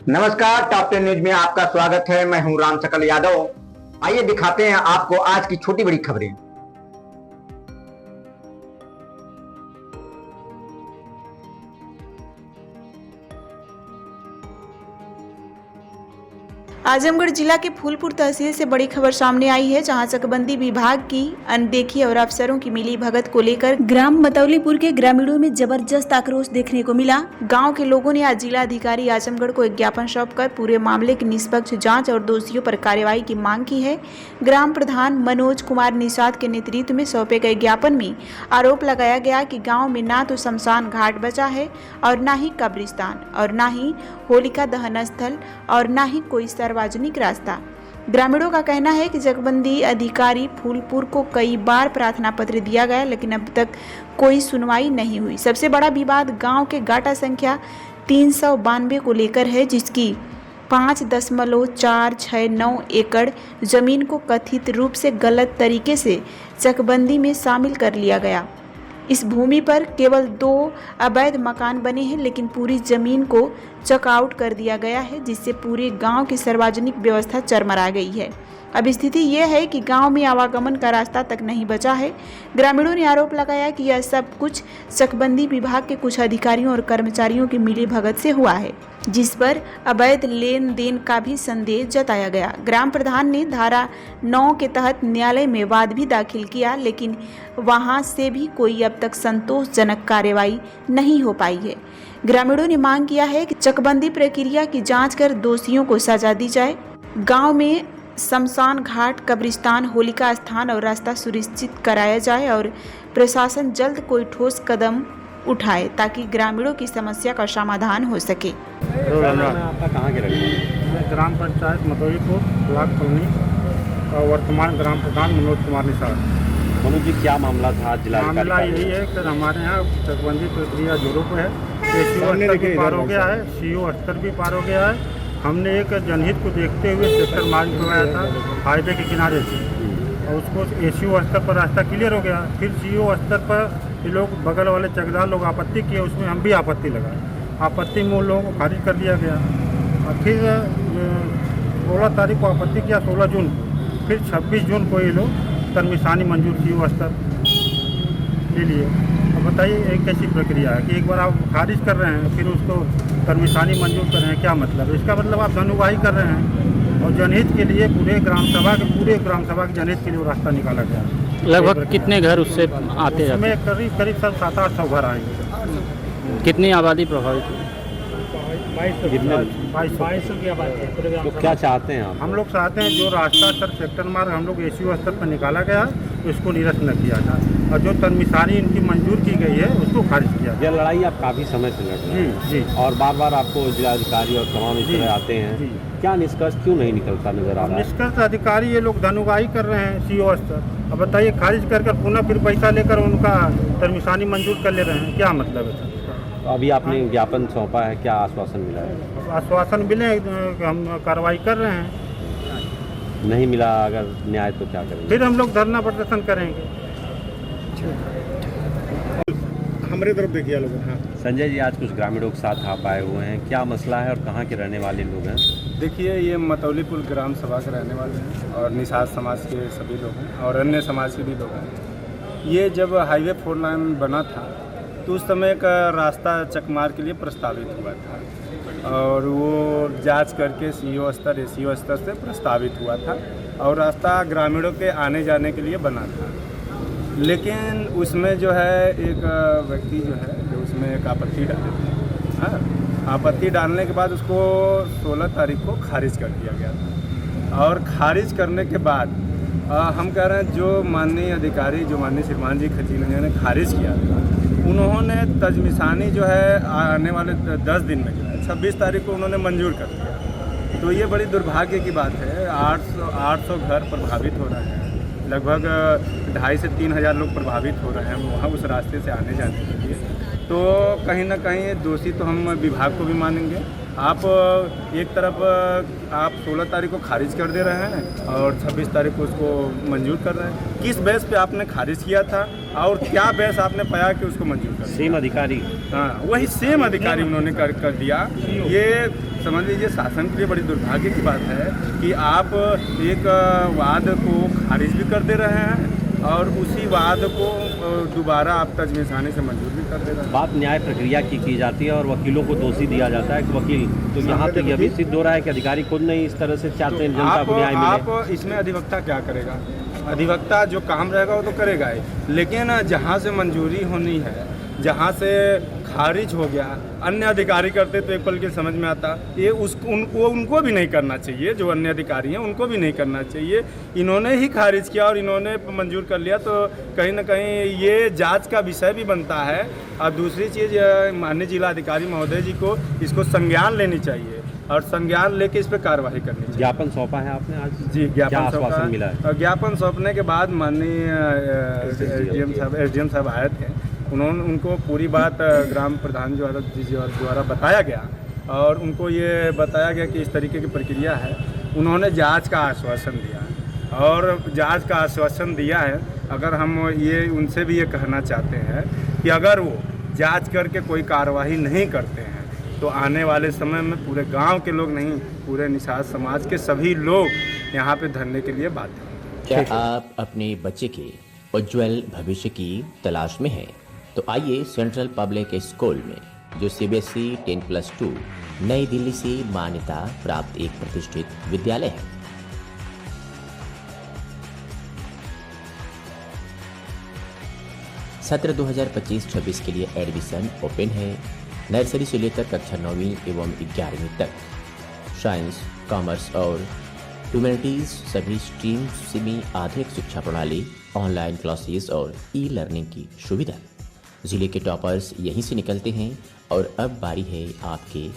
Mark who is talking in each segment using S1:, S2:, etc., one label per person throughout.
S1: नमस्कार, top 10 news में आपका स्वागत है। मैं हूं राम सकल यादव। आइए दिखाते हैं आपको आज की छोटी बड़ी खबरें।
S2: आजमगढ़ जिला के फूलपुर तहसील से बड़ी खबर सामने आई है, जहां चकबंदी विभाग की अनदेखी और अफसरों की मिली भगत को लेकर ग्राम मतौलीपुर के ग्रामीणों में जबरदस्त आक्रोश देखने को मिला। गांव के लोगों ने आज जिला अधिकारी आजमगढ़ को एक ज्ञापन सौंपकर पूरे मामले की निष्पक्ष जांच और दोषियों पर कार्रवाई की मांग की है। ग्राम प्रधान मनोज कुमार निषाद के नेतृत्व में सौंपे गए ज्ञापन में आरोप लगाया गया कि गाँव में ना तो शमशान घाट बचा है और न ही कब्रिस्तान और न ही होलिका दहन स्थल और न ही कोई सार्वजनिक रास्ता। ग्रामीणों का कहना है कि चकबंदी अधिकारी फूलपुर को कई बार प्रार्थना पत्र दिया गया, लेकिन अब तक कोई सुनवाई नहीं हुई। सबसे बड़ा विवाद गांव के गाटा संख्या 392 को लेकर है, जिसकी 5.469 एकड़ जमीन को कथित रूप से गलत तरीके से चकबंदी में शामिल कर लिया गया। इस भूमि पर केवल 2 अवैध मकान बने हैं, लेकिन पूरी जमीन को चकआउट कर दिया गया है, जिससे पूरे गांव की सार्वजनिक व्यवस्था चरमरा गई है। अब स्थिति यह है कि गांव में आवागमन का रास्ता तक नहीं बचा है। ग्रामीणों ने आरोप लगाया कि यह सब कुछ चकबंदी विभाग के कुछ अधिकारियों और कर्मचारियों की मिलीभगत से हुआ है, जिस पर अवैध लेन देन का भी संदेह जताया गया। ग्राम प्रधान ने धारा 9 के तहत न्यायालय में वाद भी दाखिल किया, लेकिन वहां से भी कोई अब तक संतोषजनक कार्रवाई नहीं हो पाई है। ग्रामीणों ने मांग किया है कि चकबंदी प्रक्रिया की जांच कर दोषियों को सजा दी जाए। गांव में शमशान घाट, कब्रिस्तान, होलिका स्थान और रास्ता सुनिश्चित कराया जाए और प्रशासन जल्द कोई ठोस कदम उठाए ताकि ग्रामीणों की समस्या का समाधान हो सके।
S3: आपका कहाँ के रहने वाले?
S4: ग्राम पंचायत मतौलीपुर ब्लॉक कॉलोनी का वर्तमान ग्राम प्रधान मनोज कुमार निषाद।
S3: मनोज जी, क्या मामला था?
S4: मामला यही है कि हमारे यहाँ चकबंदी प्रक्रिया जोरों पे है। एसीओ स्तर भी पार हो गया है, सीओ स्तर भी पार हो गया है। हमने एक जनहित को देखते हुए सेक्टर मार्ग करवाया था हाईवे के किनारे से, और उसको एसीओ स्तर पर रास्ता क्लियर हो गया। फिर सीओ स्तर पर ये लोग बगल वाले चकदार लोग आपत्ति किए, उसमें हम भी आपत्ति लगाए। आपत्ति में उन लोगों को खारिज कर दिया गया। और फिर 16 तारीख को आपत्ति किया, 16 जून को। फिर 26 जून को ये लोग तरमिसानी मंजूर सीओ स्तर ले लिए। अब बताइए एक कैसी प्रक्रिया है कि एक बार आप खारिज कर रहे हैं, फिर उसको तरमिसानी मंजूर कर रहे हैं, क्या मतलब? इसका मतलब आप धनुवाही कर रहे हैं। और जनहित के लिए पूरे ग्राम सभा के जनहित के लिए रास्ता निकाला गया।
S5: लगभग कितने घर उससे आते हैं?
S4: उसमें करीब 700-800 घर आएंगे।
S5: कितनी आबादी प्रभावित हुई?
S4: 2200 की आबादी है।
S3: तो क्या चाहते हैं आप?
S4: हम लोग चाहते हैं जो रास्ता सर सेक्टर मार्ग हम लोग एसीओ स्तर पर निकाला गया तो इसको निरस्त न किया जाए, और जो तरमिसानी इनकी मंजूर की गई है उसको खारिज किया जाए।
S3: यह लड़ाई आप काफ़ी समय से लड़ रहे हैं
S4: जी।
S3: और बार बार आपको जिलाधिकारी और तमाम इस तरह आते हैं। क्या निष्कर्ष क्यों नहीं निकलता नजर आ रहा है?
S4: निष्कर्ष अधिकारी ये लोग धनुवाही कर रहे हैं सीओ स्तर। अब बताइए खारिज कर पुनः फिर पैसा लेकर उनका तरमिसानी मंजूर कर ले रहे हैं, क्या मतलब है?
S3: तो अभी आपने ज्ञापन सौंपा है, क्या आश्वासन मिला है?
S4: आश्वासन मिले, हम कार्रवाई कर रहे हैं।
S3: नहीं मिला अगर न्याय तो क्या करेंगे?
S4: फिर हम लोग धरना प्रदर्शन करेंगे। हमारे तरफ देखिए लोग। हाँ
S3: संजय जी, आज कुछ ग्रामीणों के साथ आप आए हुए हैं, क्या मसला है और कहाँ के रहने वाले लोग हैं?
S6: देखिए, ये मतौलीपुर ग्राम सभा के रहने वाले हैं और निषाद समाज के सभी लोग हैं और अन्य समाज के भी लोग हैं। ये जब हाईवे 4 लाइन बना था तो उस समय का रास्ता चकमार के लिए प्रस्तावित हुआ था, और वो जांच करके सीओ स्तर एसीओ स्तर से प्रस्तावित हुआ था, और रास्ता ग्रामीणों के आने जाने के लिए बना था। लेकिन उसमें जो है एक व्यक्ति जो है जो उसमें एक आपत्ति डाले थे। हाँ, आपत्ति डालने के बाद उसको 16 तारीख को खारिज कर दिया गया था, और खारिज करने के बाद हम कह रहे हैं जो माननीय अधिकारी जो माननीय श्रीमान जी खचीलिया ने खारिज किया था, उन्होंने तजमिसानी जो है आने वाले 10 दिन में जो है 26 तारीख को उन्होंने मंजूर कर दिया। तो ये बड़ी दुर्भाग्य की बात है। 800 घर प्रभावित हो रहे हैं, लगभग 2,500 से 3,000 लोग प्रभावित हो रहे हैं वहाँ उस रास्ते से आने जाने के लिए। तो कहीं ना कहीं दोषी तो हम विभाग को भी मानेंगे। आप एक तरफ आप 16 तारीख को खारिज कर दे रहे हैं और 26 तारीख को उसको मंजूर कर रहे हैं। किस बेस पे आपने खारिज किया था और क्या बेस आपने पाया कि उसको मंजूर कर?
S3: सेम अधिकारी,
S6: हाँ, वही सेम अधिकारी उन्होंने कर दिया। ये समझ लीजिए शासन के लिए बड़ी दुर्भाग्य की बात है कि आप एक वाद को खारिज भी कर दे रहे हैं और उसी वाद को दोबारा आप तजवीज़ाने से मंजूर भी कर दे रहे हैं।
S3: बात न्याय प्रक्रिया की जाती है और वकीलों को दोषी दिया जाता है कि वकील, तो यहाँ तक यह भी सिद्ध हो रहा है कि अधिकारी खुद नहीं इस तरह से चाहते हैं जनता को न्याय मिले।
S6: आप इसमें अधिवक्ता क्या करेगा? अधिवक्ता जो काम रहेगा वो तो करेगा ही, लेकिन जहाँ से मंजूरी होनी है, जहाँ से खारिज हो गया, अन्य अधिकारी करते तो एक पल के समझ में आता, ये उनको भी नहीं करना चाहिए। जो अन्य अधिकारी हैं उनको भी नहीं करना चाहिए। इन्होंने ही खारिज किया और इन्होंने मंजूर कर लिया, तो कहीं ना कहीं ये जांच का विषय भी बनता है। और दूसरी चीज़, माननीय जिला अधिकारी महोदय जी को इसको संज्ञान लेनी चाहिए और संज्ञान लेके इस पर कार्रवाई करनी चाहिए।
S3: ज्ञापन सौंपा है आपने आज?
S6: जी, ज्ञापन
S3: सौंपा मिला है।
S6: और ज्ञापन सौंपने के बाद माननीय एसडीएम साहब आए थे, उनको पूरी बात ग्राम प्रधान द्वारा बताया गया और उनको ये बताया गया कि इस तरीके की प्रक्रिया है। उन्होंने जांच का आश्वासन दिया है और जांच का आश्वासन दिया है। अगर हम ये उनसे भी ये कहना चाहते हैं कि अगर वो जांच करके कोई कार्रवाई नहीं करते हैं तो आने वाले समय में पूरे गांव के लोग नहीं, पूरे निषाद समाज के सभी लोग यहाँ पे धरने के लिए बाध्य हैं।
S7: क्या आप अपने बच्चे के उज्जवल भविष्य की तलाश में हैं? तो आइए सेंट्रल पब्लिक स्कूल में, जो CBSE 10+2 नई दिल्ली से मान्यता प्राप्त एक प्रतिष्ठित विद्यालय है। सत्र 2025-26 के लिए एडमिशन ओपन है। नर्सरी से लेकर कक्षा 9वीं एवं 11वीं तक। साइंस, कॉमर्स और ह्यूमैनिटीज सभी स्ट्रीम्स में आधुनिक शिक्षा प्रणाली, ऑनलाइन क्लासेस और ई-लर्निंग की सुविधा। जिले के टॉपर्स यहीं से निकलते हैं और अब बारी है आपके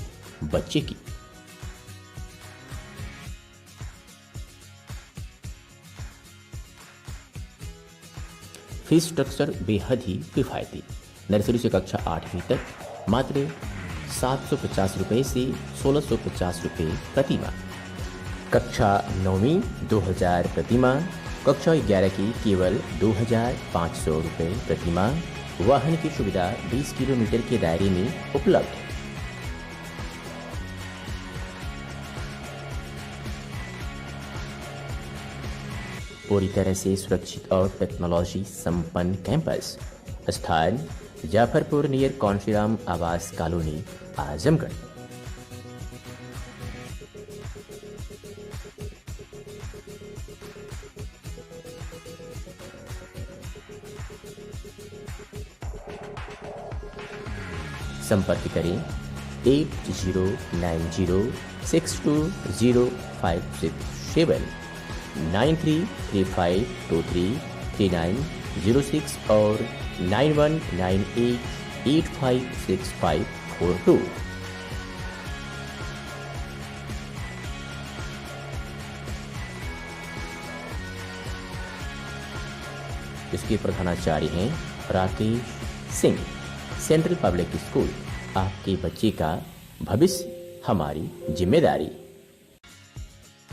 S7: बच्चे की। फीस स्ट्रक्चर बेहद ही किफायती। नर्सरी से कक्षा 8वीं तक मात्र 750 रुपये से 1650 रुपये प्रति माह। कक्षा 9वीं 2000 प्रति माह। कक्षा 11 की केवल 2500 रुपये प्रति माह। वाहन की सुविधा 20 किलोमीटर के दायरे में उपलब्ध है। पूरी तरह से सुरक्षित और टेक्नोलॉजी संपन्न कैंपस। स्थान जाफरपुर नियर कौनसीराम आवास कॉलोनी, आजमगढ़। संपर्क करें 8090620567 9335233906 और 9198856542। इसके प्रधानाचार्य हैं Rakesh Singh. Central public school, आपके बच्चे का भविष्य हमारी जिम्मेदारी।